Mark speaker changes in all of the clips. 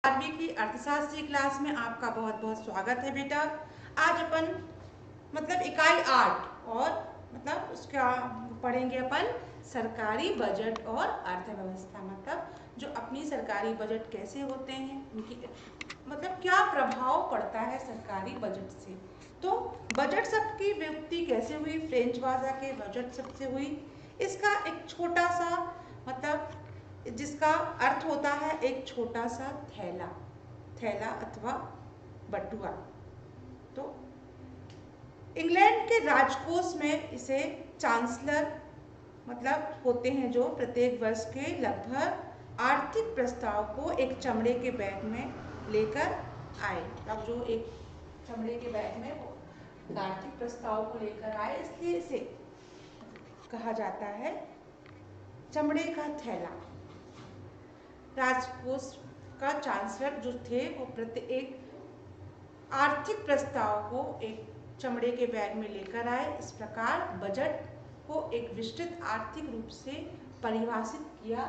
Speaker 1: 12वीं की अर्थशास्त्र की क्लास में आपका बहुत बहुत स्वागत है बेटा। आज अपन इकाई 8 और उसका पढ़ेंगे अपन सरकारी बजट और अर्थव्यवस्था। जो अपनी सरकारी बजट कैसे होते हैं, उनकी क्या प्रभाव पड़ता है सरकारी बजट से। तो बजट शब्द की व्युत्पत्ति कैसे हुई, फ्रेंच भाषा के बजट शब्द से हुई। इसका एक छोटा सा जिसका अर्थ होता है एक छोटा सा थैला, थैला अथवा बटुआ। तो इंग्लैंड के राजकोष में इसे चांसलर होते हैं, जो प्रत्येक वर्ष के लगभग आर्थिक प्रस्ताव को एक चमड़े के बैग में लेकर आए। अब जो एक चमड़े के बैग में वो आर्थिक प्रस्ताव को लेकर आए, इसलिए इसे कहा जाता है चमड़े का थैला। राजकोष का चांसलर जो थे वो प्रत्येक आर्थिक प्रस्ताव को एक चमड़े के बैग में लेकर आए। इस प्रकार बजट को एक विस्तृत आर्थिक रूप से परिभाषित किया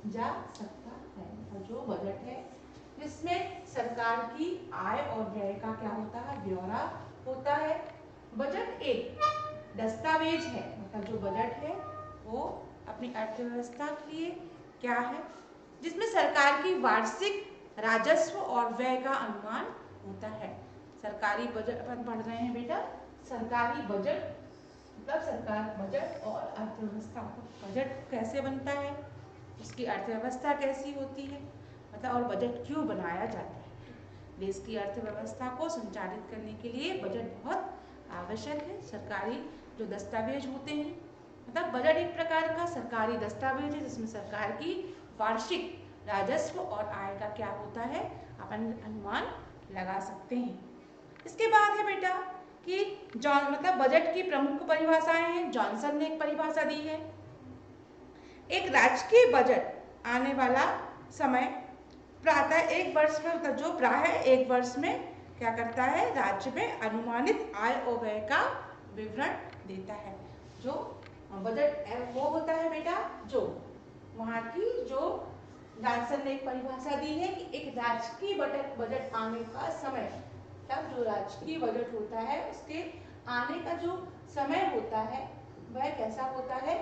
Speaker 1: जा सकता है। और जो बजट है जिसमें सरकार की आय और व्यय का क्या होता है, ब्यौरा होता है। बजट एक दस्तावेज है, जो बजट है वो अपनी अर्थव्यवस्था के लिए क्या है, जिसमें सरकार की वार्षिक राजस्व और व्यय का अनुमान होता है। सरकारी बजट अपन पढ़ रहे हैं बेटा। सरकारी बजट सरकार बजट और अर्थव्यवस्था। बजट कैसे बनता है, उसकी अर्थव्यवस्था कैसी होती है, और बजट क्यों बनाया जाता है। देश की अर्थव्यवस्था को संचालित करने के लिए बजट बहुत आवश्यक है। सरकारी जो दस्तावेज होते हैं, बजट एक प्रकार का सरकारी दस्तावेज है जिसमें सरकार की वार्षिक राजस्व और आय का क्या होता है, अपन अनुमान लगा सकते हैं। इसके बाद है बेटा कि बजट की प्रमुख परिभाषाएं हैं। जॉनसन ने एक परिभाषा दी है। एक राजकीय बजट आने वाला समय प्रातः एक वर्ष में जो प्रायः एक वर्ष में क्या करता है, राज्य में अनुमानित आय और व्यय का विवरण देता है। जो बजट वो होता है बेटा, जो वहाँ की जो जॉनसन ने एक परिभाषा दी है कि एक राजकीय बजट आने का समय, तब जो राजकीय बजट होता है उसके आने का जो समय होता है वह कैसा होता है।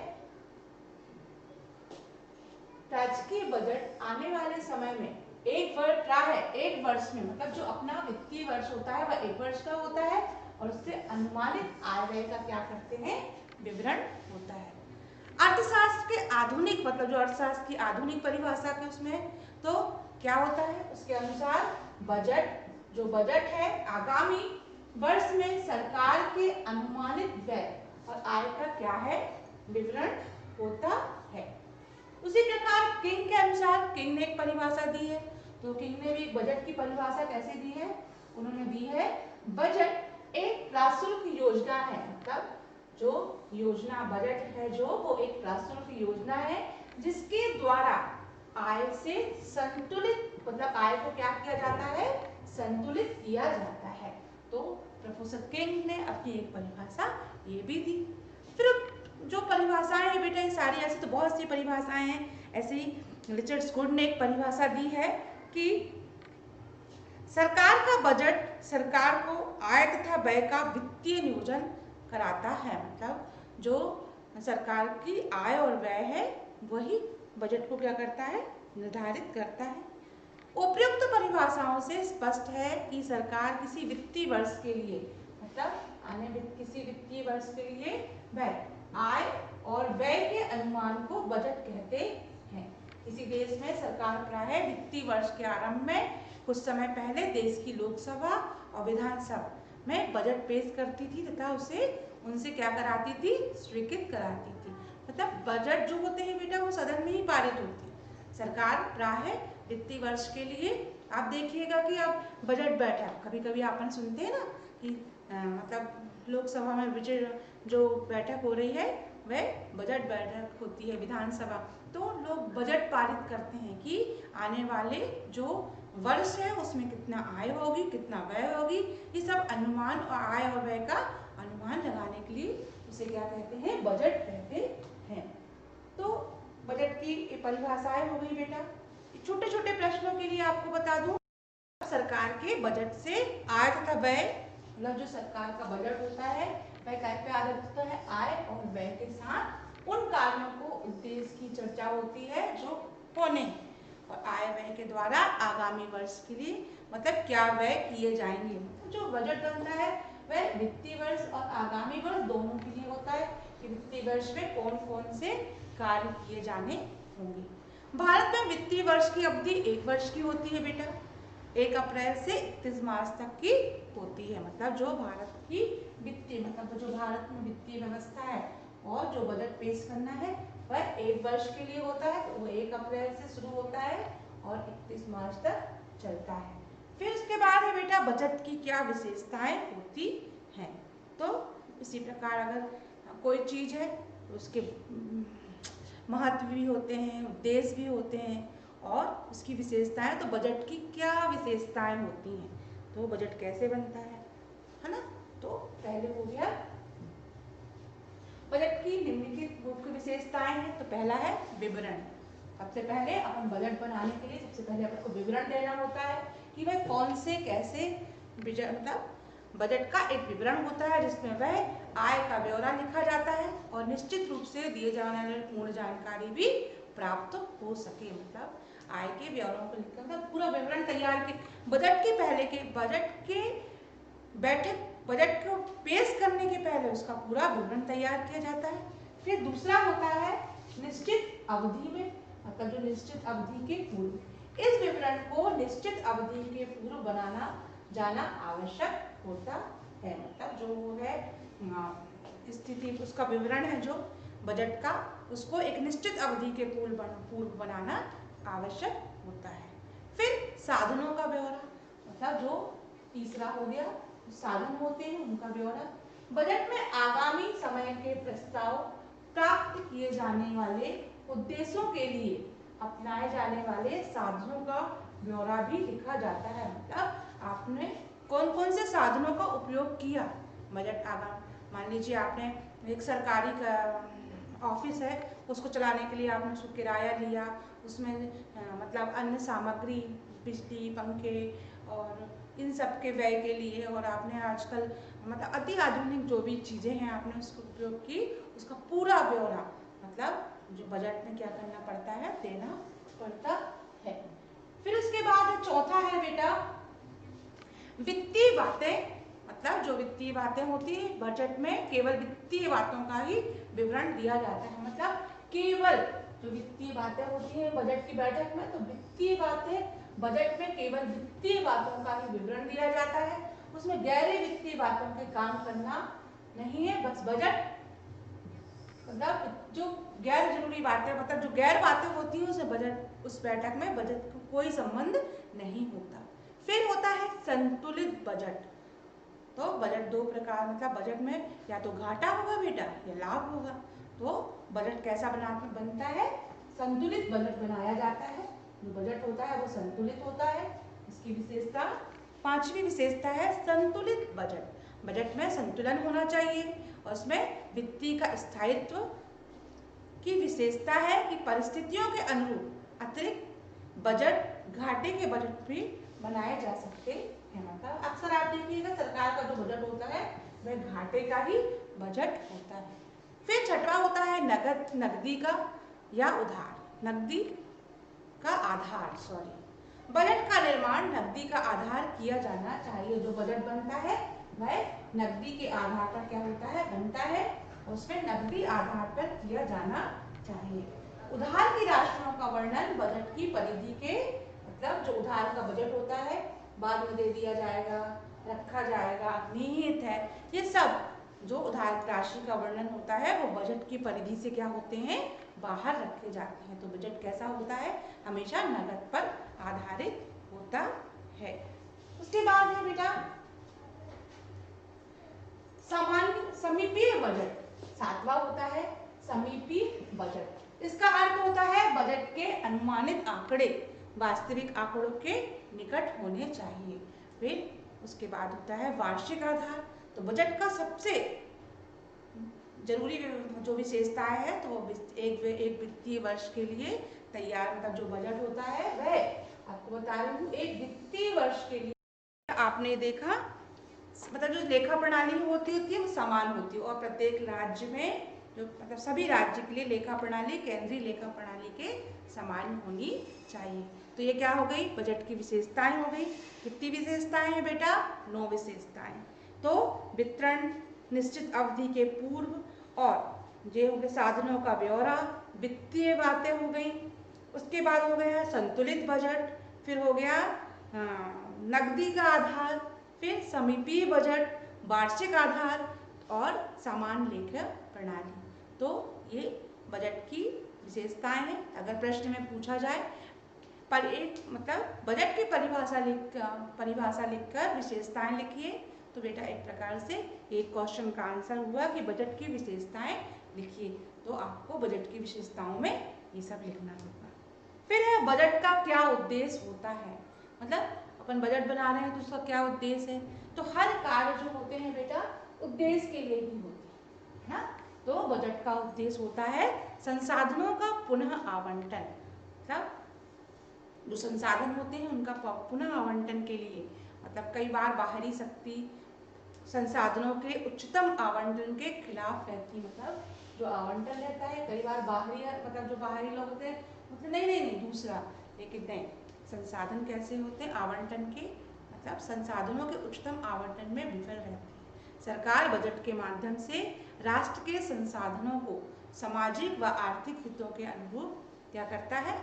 Speaker 1: राजकीय बजट आने वाले समय में एक वर्ष में जो अपना वित्तीय वर्ष होता है वह एक वर्ष का होता है और उससे अनुमानित आय व्यय का क्या करते हैं, विवरण होता है। अर्थशास्त्र के आधुनिक जो अर्थशास्त्र की आधुनिक परिभाषा के उसमें तो क्या होता है, उसके अनुसार बजट है आगामी वर्ष में सरकार के अनुमानित व्यय और आय का क्या है, विवरण होता है। उसी प्रकार किंग के अनुसार, किंग ने एक परिभाषा दी है। तो किंग ने भी बजट की परिभाषा कैसे दी है, उन्होंने दी है बजट एक प्राशुल्क योजना है। जो योजना बजट है जो वो एक प्राशुल्क योजना है जिसके द्वारा आय से संतुलित आय को क्या किया जाता है, संतुलित किया जाता है। तो प्रोफेसर किंग ने अपनी एक परिभाषा ये भी दी। फिर जो परिभाषाएं हैं बेटा, ये सारी ऐसी तो बहुत सी परिभाषाएं हैं। ऐसे ही रिचर्ड स्कूट ने एक परिभाषा दी है कि सरकार का बजट सरकार को आय तथा व्यय का वित्तीय नियोजन कराता है। जो सरकार की आय और व्यय है वही बजट को क्या करता है, निर्धारित करता है। उपयुक्त परिभाषाओं से स्पष्ट है कि सरकार किसी वित्तीय वर्ष के लिए किसी वित्तीय वर्ष के लिए वह आय और व्यय के अनुमान को बजट कहते हैं। किसी देश में सरकार प्रायः वित्तीय वर्ष के आरंभ में कुछ समय पहले देश की लोकसभा और विधानसभा में बजट पेश करती थी तथा उनसे क्या कराती थी, स्वीकृत कराती थी। बजट जो होते हैं बेटा वो सदन में ही पारित होती है। सरकार प्रायः वित्तीय वर्ष के लिए आप देखिएगा कि अब बजट बैठक कभी कभी अपन सुनते हैं ना कि लोकसभा में जो बैठक हो रही है वह बजट बैठक होती है, विधानसभा। तो लोग बजट पारित करते हैं कि आने वाले जो वर्ष है उसमें कितना आय होगी, कितना व्यय होगी। ये सब अनुमान और आय और व्यय का अनुमान लगाने के लिए उसे क्या कहते हैं, बजट कहते हैं। तो बजट की परिभाषाएं हो गई बेटा। छोटे छोटे प्रश्नों के लिए आपको बता दूं, सरकार के बजट से आय तथा व्यय, मतलब जो सरकार का बजट होता है वह काय पे आधारित होता है, आय और व्यय के साथ उन कार्यों को उद्देश्य की चर्चा होती है जो होने, और आय व्यय के द्वारा आगामी वर्ष के लिए मतलब क्या व्यय किए जाएंगे। जो बजट बनता है वह वित्तीय वर्ष और आगामी वर्ष दोनों के लिए होता है कि वित्तीय वर्ष में कौन कौन से कार्य किए जाने होंगे। भारत में वित्तीय वर्ष की अवधि 1 वर्ष की होती है बेटा, 1 अप्रैल से 31 मार्च तक की होती है। मतलब जो भारत की वित्तीय मतलब जो भारत में वित्तीय व्यवस्था है और जो बजट पेश करना है वह 1 वर्ष के लिए होता है, तो वो 1 अप्रैल से शुरू होता है और 31 मार्च तक चलता है। फिर उसके बाद है बेटा बजट की क्या विशेषताएं होती हैं। तो इसी प्रकार अगर कोई चीज है तो उसके महत्व भी होते हैं, उद्देश्य भी होते हैं और उसकी विशेषताएं, तो बजट की क्या विशेषताएं होती हैं, तो बजट कैसे बनता है ना। तो पहले हो गया बजट की निम्नलिखित मुख्य विशेषताएं हैं। तो पहला है विवरण। सबसे पहले अपन बजट बनाने के लिए सबसे पहले अपन को विवरण देना होता है कि वह कौन से कैसे मतलब बजट का एक विवरण होता है जिसमें वह आय का ब्यौरा लिखा जाता है और निश्चित रूप से दिए जाने वाली पूर्ण जानकारी भी प्राप्त हो सके। मतलब आय के ब्यौरों को लिखकर मतलब पूरा विवरण तैयार के बजट के पहले के बजट के बैठक बजट को पेश करने के पहले उसका पूरा विवरण तैयार किया जाता है। फिर दूसरा होता है निश्चित अवधि में, मतलब जो निश्चित अवधि के पूर्व इस विवरण को निश्चित अवधि के पूर्व बनाना जाना आवश्यक होता है। मतलब जो है स्थिति उसका विवरण है जो बजट का, उसको एक निश्चित अवधि के पूर्व बनाना आवश्यक होता है। फिर साधनों का ब्यौरा, मतलब जो तीसरा हो गया साधन होते हैं उनका ब्यौरा। बजट में आगामी समय के प्रस्ताव प्राप्त किए जाने वाले उद्देश्यों के लिए अपनाए जाने वाले साधनों का ब्यौरा भी लिखा जाता है। मतलब आपने कौन कौन से साधनों का उपयोग किया बजट आगाम, मान लीजिए आपने एक सरकारी ऑफिस है उसको चलाने के लिए आपने उसको किराया लिया, उसमें मतलब अन्य सामग्री बिजली पंखे और इन सब के व्यय के लिए, और आपने आजकल मतलब अति आधुनिक जो भी चीज़ें हैं आपने उसको उपयोग की, उसका पूरा ब्यौरा मतलब जो बजट में क्या करना पड़ता है देना पड़ता है। फिर उसके बाद चौथा है बेटा वित्तीय बातें। मतलब जो वित्तीय बातें होती है बजट में केवल वित्तीय बातों का ही विवरण दिया जाता है। मतलब केवल जो वित्तीय बातें होती है बजट की बैठक में, तो वित्तीय बातें बजट में केवल वित्तीय बातों का ही विवरण दिया जाता है, उसमें गैर वित्तीय बातों के काम करना नहीं है। बस बजट मतलब जो गैर जरूरी बातें मतलब जो गैर बातें होती है उसे बजट उस बैठक में बजट को कोई संबंध नहीं होता। फिर होता है संतुलित बजट। तो बजट दो प्रकार मतलब बजट में या तो घाटा होगा बेटा या लाभ होगा। तो बजट कैसा बनता है, संतुलित बजट बनाया जाता है। जो बजट होता है वो संतुलित होता है। इसकी विशेषता पांचवी विशेषता है संतुलित बजट। बजट में संतुलन होना चाहिए और उसमें वित्तीय का स्थायित्व की विशेषता है कि परिस्थितियों के अनुरूप अतिरिक्त बजट घाटे के बजट भी बनाए जा सकते हैं। मतलब अक्सर आप देखिएगा सरकार का जो बजट होता है वह घाटे का ही बजट होता है। फिर छठवां होता है नकदी का या उधार नकदी का आधार बजट का निर्माण नकदी का आधार किया जाना चाहिए। जो बजट बनता है वह नकदी के आधार पर क्या होता है बनता है, उसमें नकदी आधार पर किया जाना चाहिए। उधार की राशियों का वर्णन बजट की परिधि के मतलब जो उधार का बजट होता है बाद में दे दिया जाएगा, रखा जाएगा, निहित है, ये सब जो उधार राशि का वर्णन होता है वो बजट की परिधि से क्या होते हैं बाहर रखे जाते हैं। तो बजट कैसा होता है हमेशा नकद पर आधारित होता है। उसके बाद है बेटा सामान्य समीपीय बजट। सातवां होता है समीपीय बजट। इसका अर्थ होता है बजट के अनुमानित आंकड़े वास्तविक आंकड़ों के निकट होने चाहिए। फिर उसके बाद होता है वार्षिक आधार। तो बजट का सबसे जरूरी जो विशेषताएं है तो वो एक वित्तीय वर्ष के लिए तैयार, मतलब जो बजट होता है वह आपको बता रही हूँ एक वित्तीय वर्ष के लिए आपने देखा, मतलब जो लेखा प्रणाली होती है वो समान होती है और प्रत्येक राज्य में जो मतलब सभी राज्य के लिए लेखा प्रणाली केंद्रीय लेखा प्रणाली के समान होनी चाहिए। तो ये क्या हो गई, बजट की विशेषताएं हो गई। कितनी विशेषताएं हैं बेटा, 9 विशेषताएं। तो वितरण, निश्चित अवधि के पूर्व, और ये हो गए साधनों का ब्यौरा, वित्तीय बातें हो गई। उसके बाद हो गया संतुलित बजट, फिर हो गया नकदी का आधार, फिर समीपीय बजट, वार्षिक आधार और सामान्य लेखा प्रणाली। तो ये बजट की विशेषताएं हैं। अगर प्रश्न में पूछा जाए पर एक मतलब बजट की परिभाषा लिखकर विशेषताएं लिखिए, तो बेटा एक प्रकार से एक क्वेश्चन का आंसर हुआ कि बजट की विशेषताएं लिखिए। तो आपको बजट की विशेषताओं में ये सब लिखना होगा। फिर है बजट का क्या उद्देश्य होता है, मतलब अपन बजट बना रहे हैं तो उसका क्या उद्देश्य है। तो हर कार्य जो होते हैं बेटा उद्देश्य के लिए ही होते हैं ना। तो बजट का उद्देश्य होता है संसाधनों का पुनः आवंटन, मतलब जो संसाधन होते हैं उनका पुनः आवंटन के लिए, मतलब कई बार बाहरी शक्ति संसाधनों के उच्चतम आवंटन के खिलाफ रहती, मतलब जो आवंटन रहता है कई बार बाहरी, मतलब जो बाहरी लोग होते हैं मतलब नहीं दूसरा, लेकिन नहीं, संसाधन कैसे होते हैं आवंटन के, मतलब संसाधनों के उच्चतम आवंटन में विफल रहती है। सरकार बजट के माध्यम से राष्ट्र के संसाधनों को सामाजिक व आर्थिक हितों के अनुरूप क्या करता है,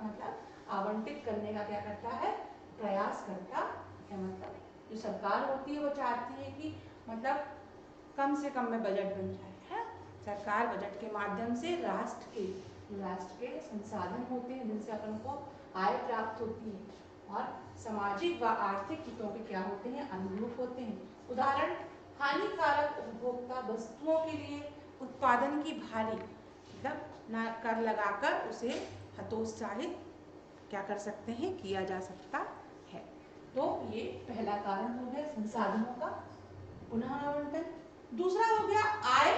Speaker 1: मतलब आवंटित करने का क्या करता है, प्रयास करता है। मतलब जो सरकार होती है वो चाहती है कि मतलब कम से कम में बजट बन जाए, है। सरकार बजट के माध्यम से राष्ट्र के संसाधन होते हैं जिनसे अपन को आय प्राप्त होती है और सामाजिक व आर्थिक हितों के क्या होते हैं, अनुरूप होते हैं। उदाहरण, हानिकारक उपभोक्ता वस्तुओं के लिए उत्पादन की भारी मतलब न कर लगाकर उसे हतोत्साहित क्या कर सकते हैं, किया जा सकता है। तो ये पहला कारण हो गया संसाधनों का पुनः आवंटन। दूसरा हो गया आय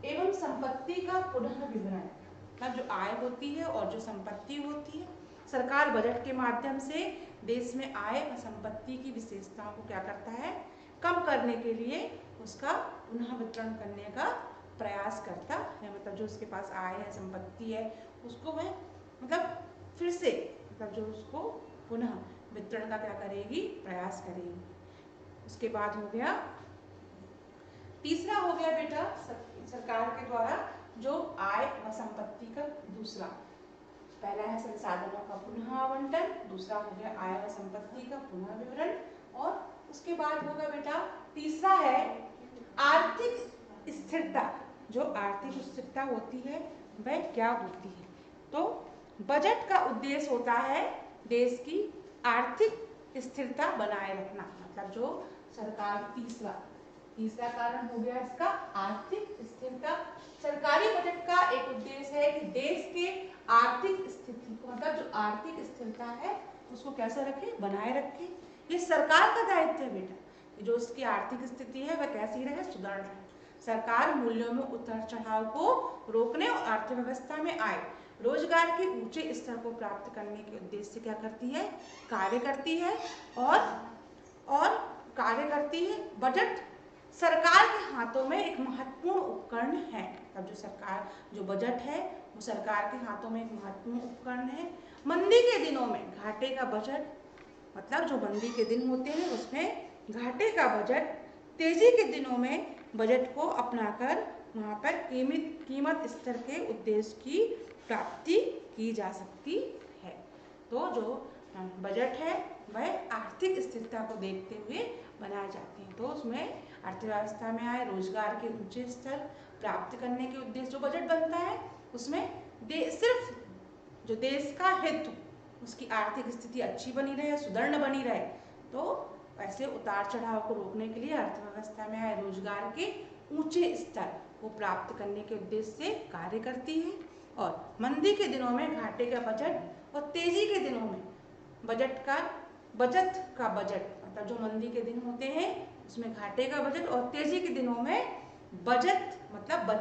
Speaker 1: एवं संपत्ति का पुनः विवरण, मतलब जो आय होती है और जो संपत्ति होती है, सरकार बजट के माध्यम से देश में आय व संपत्ति की विशेषताओं को क्या करता है, कम करने के लिए उसका पुनः वितरण करने का प्रयास करता है। मतलब जो उसके पास आय है, संपत्ति है, उसको वह मतलब फिर से मतलब जो उसको पुनः वितरण का क्या करेगी, प्रयास करेगी। उसके बाद हो गया तीसरा हो गया बेटा सरकार के द्वारा जो आय व संपत्ति का दूसरा, पहला है संसाधनों का पुनः आवंटन, दूसरा हो गया आय व संपत्ति का पुनः विवरण, और उसके बाद होगा बेटा तीसरा है आर्थिक स्थिरता। जो आर्थिक स्थिरता होती है वह क्या होती है, तो बजट का उद्देश्य होता है देश की आर्थिक स्थिरता बनाए रखना। मतलब जो सरकार तीसरा कारण हो गया इसका आर्थिक स्थिरता। सरकारी बजट का एक उद्देश्य है कि देश के आर्थिक स्थिति को, मतलब जो आर्थिक स्थिरता है उसको कैसे रखे, बनाए रखे। ये सरकार का दायित्व है बेटा, जो उसकी आर्थिक स्थिति है वह कैसी रहे, सुदृढ़ रहे। सरकार मूल्यों में उतार चढ़ाव को रोकने और अर्थव्यवस्था में आए रोजगार के ऊंचे स्तर को प्राप्त करने के उद्देश्य से क्या करती है, कार्य करती है और कार्य करती है। बजट सरकार के हाथों में एक महत्वपूर्ण उपकरण है। अब जो बजट है वो सरकार के हाथों में एक महत्वपूर्ण उपकरण है। मंदी के दिनों में घाटे का बजट, मतलब जो मंदी के दिन होते हैं उसमें घाटे का बजट, तेजी के दिनों में बजट को अपनाकर वहाँ पर कीमत स्तर के उद्देश्य की प्राप्ति की जा सकती है। तो जो बजट है वह आर्थिक स्थिरता को देखते हुए बनाए जाते हैं। तो उसमें अर्थव्यवस्था में आए रोजगार के ऊंचे स्तर प्राप्त करने के उद्देश्य जो बजट बनता है उसमें सिर्फ जो देश का हित, उसकी आर्थिक स्थिति अच्छी बनी रहे, सुदृढ़ बनी रहे, तो ऐसे उतार चढ़ाव को रोकने के लिए अर्थव्यवस्था में आए रोजगार के ऊंचे स्तर को प्राप्त करने के उद्देश्य से कार्य करती है। और मंदी के दिनों में घाटे का बजट और तेजी के दिनों में बचत का बजट, मतलब जो मंदी के दिन होते हैं उसमें घाटे का बजट और तेजी के दिनों में बचत, मतलब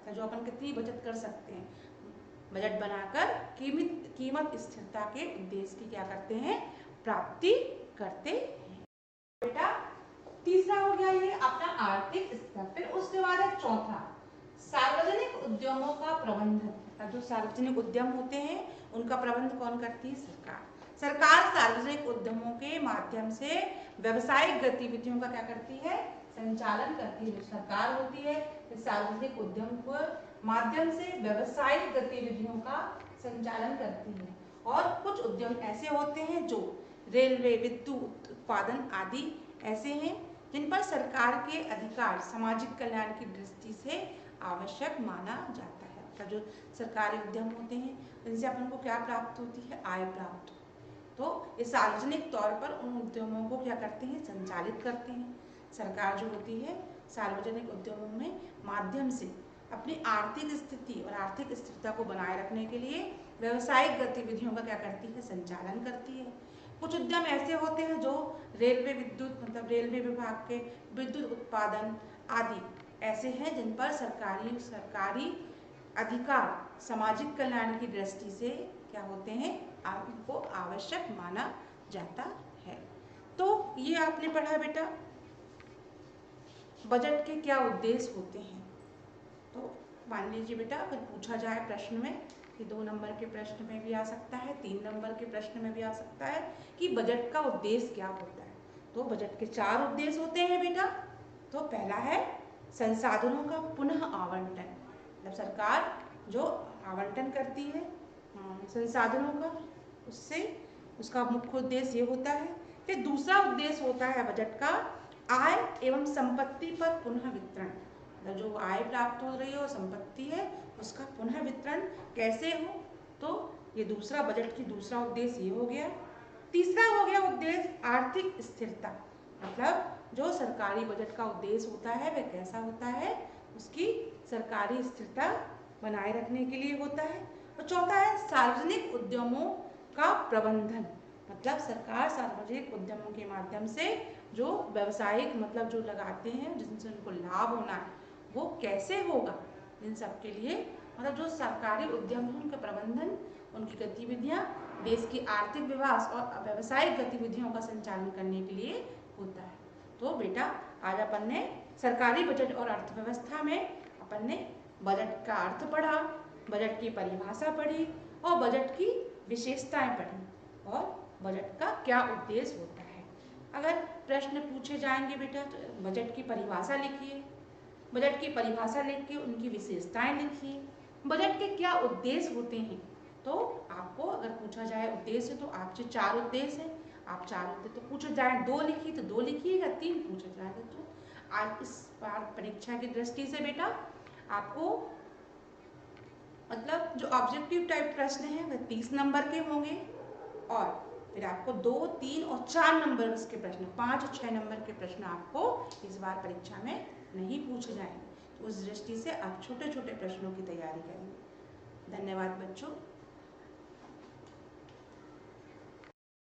Speaker 1: जो अपन कितनी बचत कर सकते हैं, बजट बनाकर कीमत स्थिरता के उद्देश्य की क्या करते हैं, प्राप्ति करते हैं। बेटा तीसरा हो गया ये अपना आर्थिक स्तर। फिर उसके बाद है चौथा, सार्वजनिक उद्यमों का प्रबंधन। जो सार्वजनिक उद्यम होते हैं उनका प्रबंध कौन करती है, सरकार। सरकार सार्वजनिक उद्यमों के माध्यम से व्यवसायिक गतिविधियों का क्या करती है, संचालन करती है। जो सरकार होती है सार्वजनिक उद्यम के माध्यम से व्यवसायिक गतिविधियों का संचालन करती है। और कुछ उद्यम ऐसे होते हैं जो रेलवे, विद्युत उत्पादन आदि ऐसे हैं जिन पर सरकार के अधिकार सामाजिक कल्याण की दृष्टि से आवश्यक माना जाता है। तो जो सरकारी उद्यम होते हैं इनसे अपन को क्या प्राप्त होती है, आय प्राप्त। तो ये सार्वजनिक तौर पर उन उद्यमों को क्या करते हैं, संचालित करते हैं। सरकार जो होती है सार्वजनिक उद्यमों में माध्यम से अपनी आर्थिक स्थिति और आर्थिक स्थिरता को बनाए रखने के लिए व्यवसायिक गतिविधियों का क्या करती है, संचालन करती है। कुछ उद्यम ऐसे होते हैं जो रेलवे विद्युत मतलब रेलवे विभाग के विद्युत उत्पादन आदि ऐसे हैं जिन पर सरकारी अधिकार सामाजिक कल्याण की दृष्टि से क्या होते हैं, आपको आवश्यक माना जाता है। तो ये आपने पढ़ा बेटा बजट के क्या उद्देश्य होते हैं। तो मान लीजिए बेटा अगर पूछा जाए प्रश्न में कि 2 नंबर के प्रश्न में भी आ सकता है, 3 नंबर के प्रश्न में भी आ सकता है कि बजट का उद्देश्य क्या होता है। तो बजट के 4 उद्देश्य होते हैं बेटा। तो पहला है संसाधनों का पुनः आवंटन, मतलब सरकार जो आवंटन करती है संसाधनों का, उससे उसका मुख्य उद्देश्य ये होता है। फिर दूसरा उद्देश्य होता है बजट का आय एवं संपत्ति पर पुनः वितरण, जो आय प्राप्त हो रही है और संपत्ति है उसका पुनः वितरण कैसे हो। तो ये दूसरा बजट की दूसरा उद्देश्य ये हो गया। तीसरा हो गया उद्देश्य आर्थिक स्थिरता, मतलब जो सरकारी बजट का उद्देश्य होता है वह कैसा होता है, उसकी सरकारी स्थिरता बनाए रखने के लिए होता है। और चौथा है सार्वजनिक उद्यमों का प्रबंधन, मतलब सरकार सार्वजनिक उद्यमों के माध्यम से जो व्यवसायिक मतलब जो लगाते हैं जिनसे उनको लाभ होना है वो कैसे होगा, इन सब के लिए मतलब जो सरकारी उद्यम है उनका प्रबंधन, उनकी गतिविधियां देश की आर्थिक विकास और व्यावसायिक गतिविधियों का संचालन करने के लिए होता है। तो बेटा आज अपन ने सरकारी बजट और अर्थव्यवस्था में अपन ने बजट का अर्थ पढ़ा, बजट की परिभाषा पढ़ी और बजट की विशेषताएं पढ़ी और बजट का क्या उद्देश्य होता है। अगर प्रश्न पूछे जाएंगे बेटा तो बजट की परिभाषा लिखिए, बजट की परिभाषा लिख के उनकी विशेषताएं लिखिए, बजट के क्या उद्देश्य होते हैं। तो आपको अगर पूछा जाए उद्देश्य तो आपसे 4 उद्देश्य हैं, आप 4 उद्देश्य तो पूछा जाए 2 लिखिए तो 2 लिखिएगा, 3 पूछा जाएगा तो। आज इस बार परीक्षा की दृष्टि से बेटा आपको मतलब जो ऑब्जेक्टिव टाइप प्रश्न हैं वह 30 नंबर के होंगे और फिर आपको 2, 3 और 4 नंबर के प्रश्न 5 और 6 नंबर के प्रश्न आपको इस बार परीक्षा में नहीं पूछे जाएंगे। तो उस दृष्टि से आप छोटे छोटे प्रश्नों की तैयारी करेंगे। धन्यवाद बच्चों।